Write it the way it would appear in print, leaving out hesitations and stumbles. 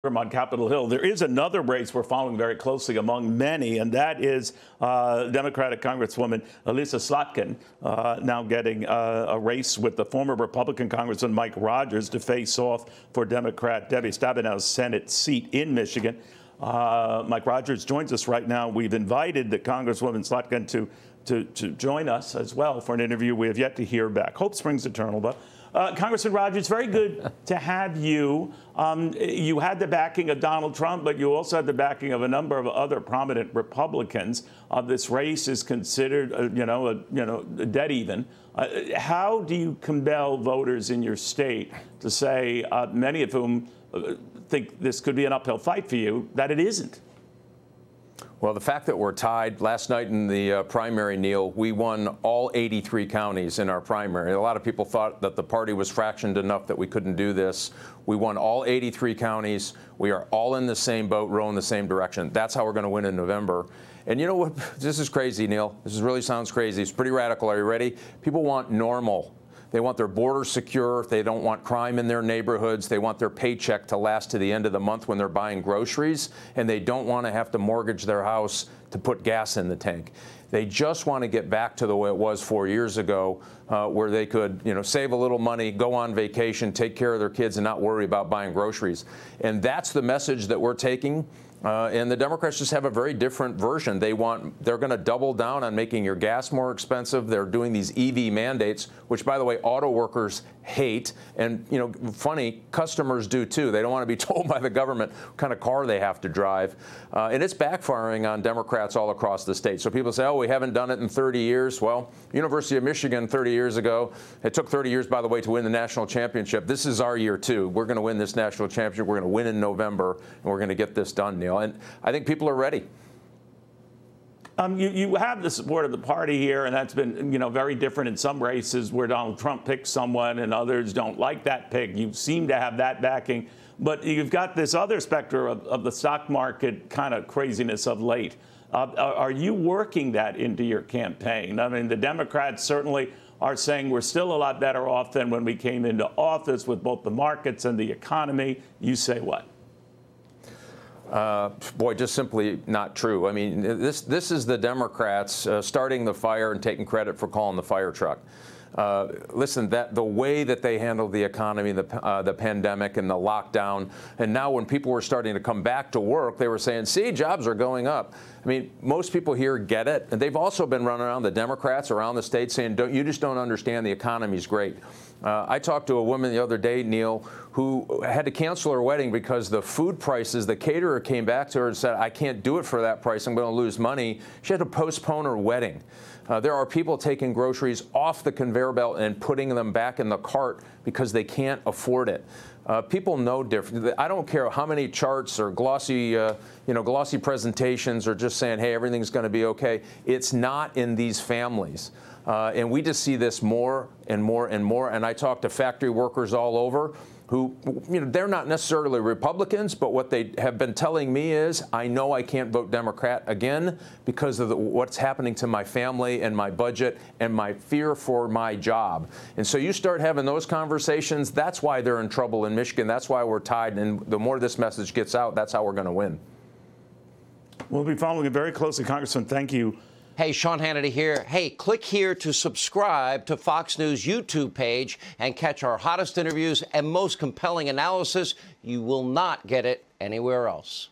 On Capitol Hill. There is another race we're following very closely among many, and that is Democratic Congresswoman Elissa Slotkin now getting a race with the former Republican Congressman Mike Rogers to face off for Democrat Debbie Stabenow's Senate seat in Michigan. Mike Rogers joins us right now. We've invited the Congresswoman Slotkin to join us as well for an interview. We have yet to hear back. Hope springs eternal, but Congressman Rogers, very good to have you. You had the backing of Donald Trump, but you also had the backing of a number of other prominent Republicans. This race is considered, dead even. How do you compel voters in your state to say, many of whom think this could be an uphill fight for you, that it isn't? Well, the fact that we're tied last night in the primary, Neil, we won all 83 counties in our primary. A lot of people thought that the party was fractioned enough that we couldn't do this. We won all 83 counties. We are all in the same boat, rowing the same direction. That's how we're going to win in November. And you know what? This is crazy, Neil. This really sounds crazy. It's pretty radical. Are you ready? People want normal. They want their borders secure. They don't want crime in their neighborhoods. They want their paycheck to last to the end of the month when they're buying groceries. And they don't want to have to mortgage their house to put gas in the tank. They just want to get back to the way it was 4 years ago, where they could, save a little money, go on vacation, take care of their kids, and not worry about buying groceries. And that's the message that we're taking. And the Democrats just have a very different version. They're going to double down on making your gas more expensive. They're doing these EV mandates, which, by the way, auto workers hate. And, funny, customers do, too. They don't want to be told by the government what kind of car they have to drive. And it's backfiring on Democrats all across the state. So people say, oh, we haven't done it in 30 years. Well, University of Michigan 30 years ago. It took 30 years, by the way, to win the national championship. This is our year, too. We're going to win this national championship. We're going to win in November, and we're going to get this done, Neil. And I think people are ready. You have the support of the party here, and that's been, very different in some races where Donald Trump picks someone and others don't like that pick. You seem to have that backing. But you've got this other specter of the stock market kind of craziness of late. Are you working that into your campaign? I mean, the Democrats certainly are saying we're still a lot better off than when we came into office with both the markets and the economy. You say what? Boy, just simply not true. I mean, this is the Democrats starting the fire and taking credit for calling the fire truck. Listen, the way that they handled the economy, the pandemic and the lockdown, and now when people were starting to come back to work, they were saying, see, jobs are going up. I mean, most people here get it. And they've also been running around, the Democrats around the state, saying, you just don't understand, the economy's great. I talked to a woman the other day, Neil, who had to cancel her wedding because the food prices, the caterer came back to her and said, I can't do it for that price. I'm going to lose money. She had to postpone her wedding. There are people taking groceries off the conveyor belt and putting them back in the cart because they can't afford it. People know different. I don't care how many charts or glossy presentations or just saying, hey, everything's going to be okay. It's not in these families. And we just see this more and more and more. And I talk to factory workers all over who, they're not necessarily Republicans, but what they have been telling me is, I know I can't vote Democrat again because of what's happening to my family and my budget and my fear for my job. And so you start having those conversations. That's why they're in trouble in Michigan. That's why we're tied. And the more this message gets out, that's how we're going to win. We'll be following it very closely, Congressman. Thank you. Hey, Sean Hannity here. Hey, click here to subscribe to Fox News YouTube page and catch our hottest interviews and most compelling analysis. You will not get it anywhere else.